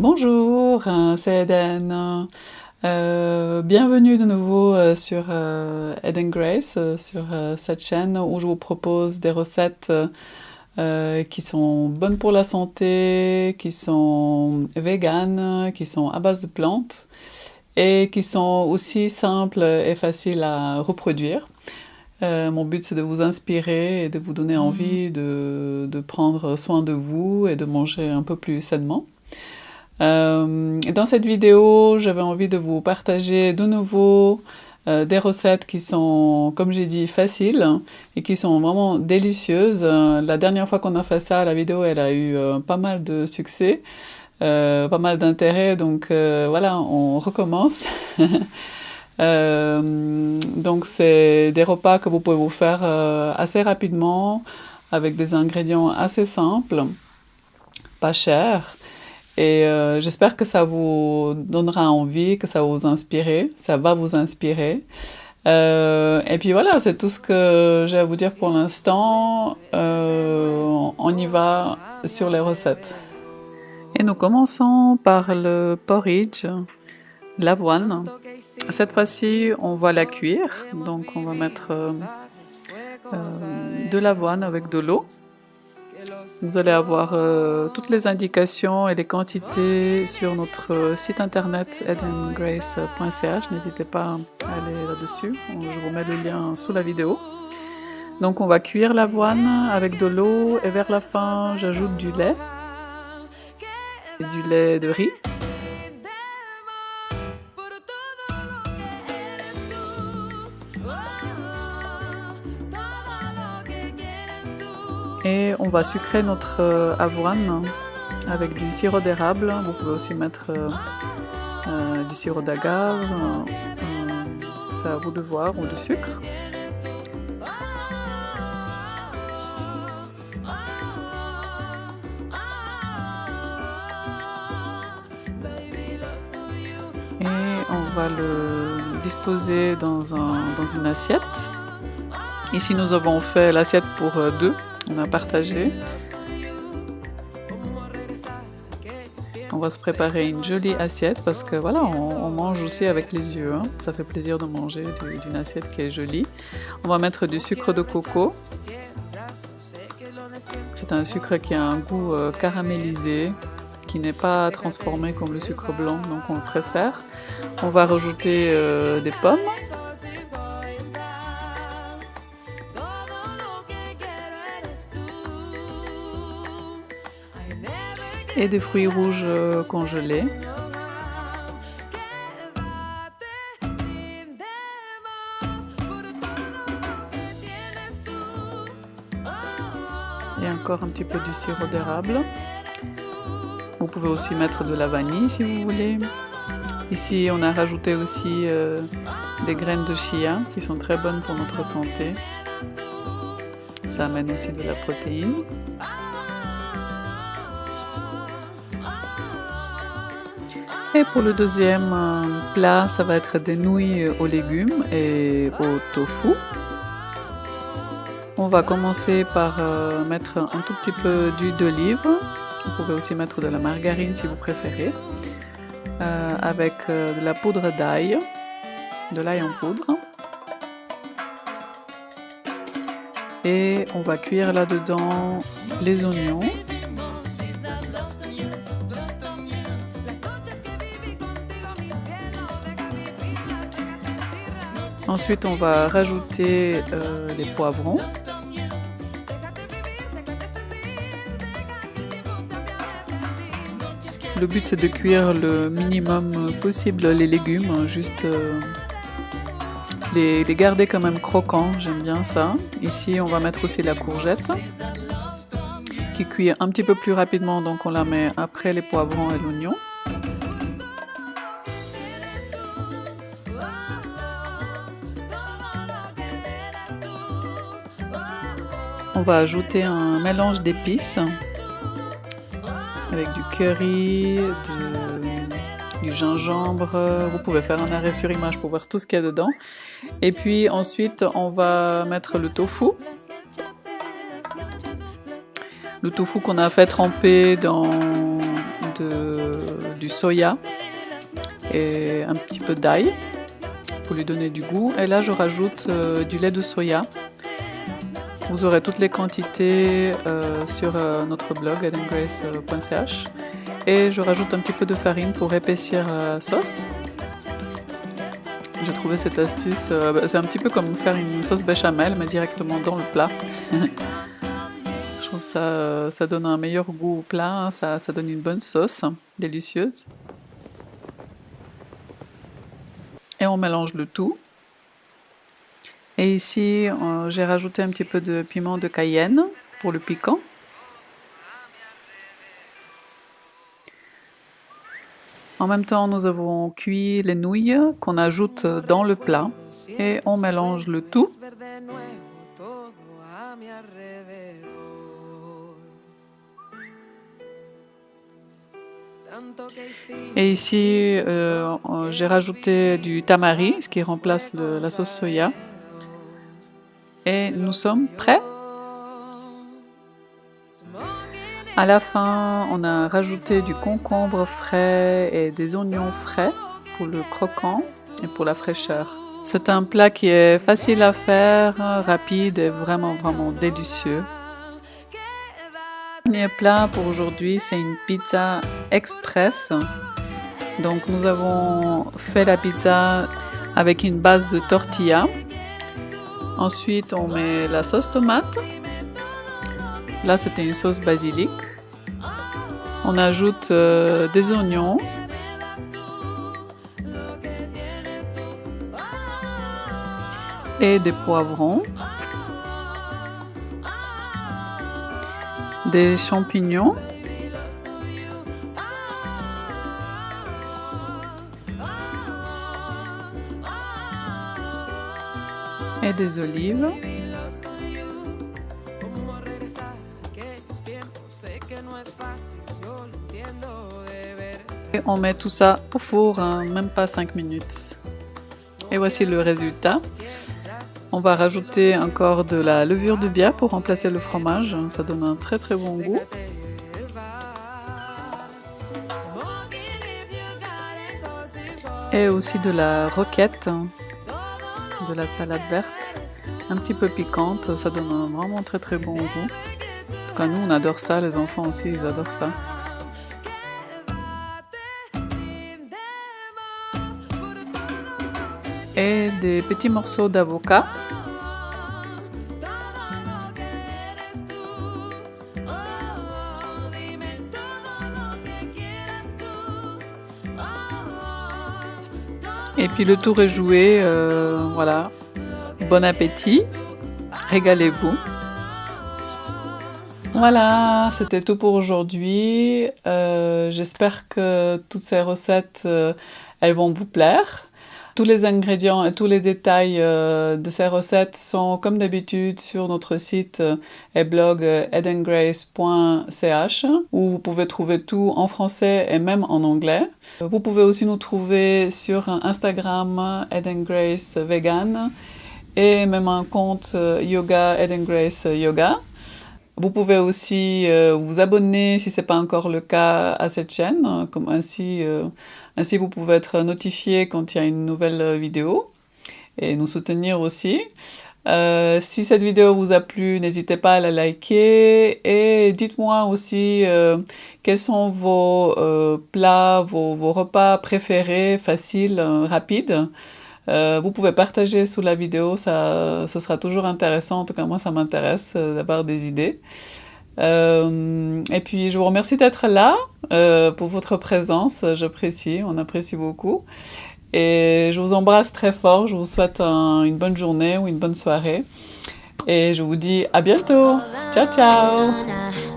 Bonjour, c'est Eden. Bienvenue de nouveau sur Eden Grace, sur cette chaîne où je vous propose des recettes qui sont bonnes pour la santé, qui sont véganes, qui sont à base de plantes et qui sont aussi simples et faciles à reproduire. Mon but, c'est de vous inspirer et de vous donner envie de prendre soin de vous et de manger un peu plus sainement. Dans cette vidéo, j'avais envie de vous partager de nouveau des recettes qui sont, comme j'ai dit, faciles et qui sont vraiment délicieuses. La dernière fois qu'on a fait ça, la vidéo, elle a eu pas mal de succès, pas mal d'intérêt, donc voilà, on recommence. Donc c'est des repas que vous pouvez vous faire assez rapidement avec des ingrédients assez simples, pas chers. Et j'espère que ça vous donnera envie, que ça va vous inspirer. Et puis voilà, c'est tout ce que j'ai à vous dire pour l'instant. On y va sur les recettes. Et nous commençons par le porridge, l'avoine. Cette fois-ci, on va la cuire. Donc on va mettre de l'avoine avec de l'eau. Vous allez avoir toutes les indications et les quantités sur notre site internet edengrace.ch. N'hésitez pas à aller là-dessus. Je vous mets le lien sous la vidéo. Donc on va cuire l'avoine avec de l'eau et vers la fin, j'ajoute du lait de riz. Et on va sucrer notre avoine avec du sirop d'érable. Vous pouvez aussi mettre du sirop d'agave, c'est à vous de voir, ou du sucre. Et on va le disposer dans une assiette. Ici, nous avons fait l'assiette pour deux. On a partagé. On va se préparer une jolie assiette parce que voilà, on mange aussi avec les yeux. Hein. Ça fait plaisir de manger d'une assiette qui est jolie. On va mettre du sucre de coco. C'est un sucre qui a un goût caramélisé, qui n'est pas transformé comme le sucre blanc, donc on le préfère. On va rajouter des pommes. Et des fruits rouges congelés. Et encore un petit peu du sirop d'érable. Vous pouvez aussi mettre de la vanille si vous voulez. Ici, on a rajouté aussi des graines de chia qui sont très bonnes pour notre santé. Ça amène aussi de la protéine. Et pour le deuxième plat, ça va être des nouilles aux légumes et au tofu. On va commencer par mettre un tout petit peu d'huile d'olive. Vous pouvez aussi mettre de la margarine si vous préférez. Avec de la poudre d'ail, de l'ail en poudre. Et on va cuire là-dedans les oignons. Ensuite, on va rajouter les poivrons. Le but, c'est de cuire le minimum possible les légumes, juste les garder quand même croquants, j'aime bien ça. Ici, on va mettre aussi la courgette, qui cuit un petit peu plus rapidement, donc on la met après les poivrons et l'oignon. On va ajouter un mélange d'épices avec du curry, du gingembre. Vous pouvez faire un arrêt sur image pour voir tout ce qu'il y a dedans. Et puis ensuite, on va mettre le tofu. Le tofu qu'on a fait tremper dans du du soya et un petit peu d'ail pour lui donner du goût. Et là, je rajoute du lait de soya. Vous aurez toutes les quantités sur notre blog edengrace.ch. Et je rajoute un petit peu de farine pour épaissir la sauce. J'ai trouvé cette astuce, c'est un petit peu comme faire une sauce béchamel, mais directement dans le plat. Je trouve ça donne un meilleur goût au plat, hein, ça donne une bonne sauce, délicieuse. Et on mélange le tout. Et ici, j'ai rajouté un petit peu de piment de Cayenne pour le piquant. En même temps, nous avons cuit les nouilles qu'on ajoute dans le plat et on mélange le tout. Et ici, j'ai rajouté du tamari, ce qui remplace la sauce soya. Et nous sommes prêts. À la fin, on a rajouté du concombre frais et des oignons frais pour le croquant et pour la fraîcheur. C'est un plat qui est facile à faire, rapide et vraiment délicieux. Le dernier plat pour aujourd'hui, c'est une pizza express. Donc nous avons fait la pizza avec une base de tortilla. Ensuite, on met la sauce tomate. Là, c'était une sauce basilic. On ajoute des oignons. Et des poivrons. Des champignons. Et des olives. Et on met tout ça au four, hein, même pas 5 minutes. Et voici le résultat. On va rajouter encore de la levure de bière pour remplacer le fromage. Ça donne un très bon goût. Et aussi de la roquette, de la salade verte, un petit peu piquante. Ça donne un vraiment très bon goût. En tout cas, nous, on adore ça. Les enfants aussi, ils adorent ça. Et des petits morceaux d'avocat. Et puis le tour est joué, voilà. Bon appétit, régalez-vous. Voilà, c'était tout pour aujourd'hui. J'espère que toutes ces recettes, elles vont vous plaire. Tous les ingrédients et tous les détails de ces recettes sont comme d'habitude sur notre site et blog edengrace.ch où vous pouvez trouver tout en français et même en anglais. Vous pouvez aussi nous trouver sur Instagram Edengrace Vegan et même un compte Yoga Edengrace Yoga. Vous pouvez aussi vous abonner si ce n'est pas encore le cas à cette chaîne, comme ainsi vous pouvez être notifié quand il y a une nouvelle vidéo et nous soutenir aussi. Si cette vidéo vous a plu, n'hésitez pas à la liker et dites-moi aussi quels sont vos plats, vos repas préférés, faciles, rapides. Vous pouvez partager sous la vidéo, ça sera toujours intéressant. En tout cas, moi, ça m'intéresse d'avoir des idées. Et puis, je vous remercie d'être là pour votre présence. J'apprécie, on apprécie beaucoup. Et je vous embrasse très fort. Je vous souhaite une bonne journée ou une bonne soirée. Et je vous dis à bientôt. Ciao, ciao!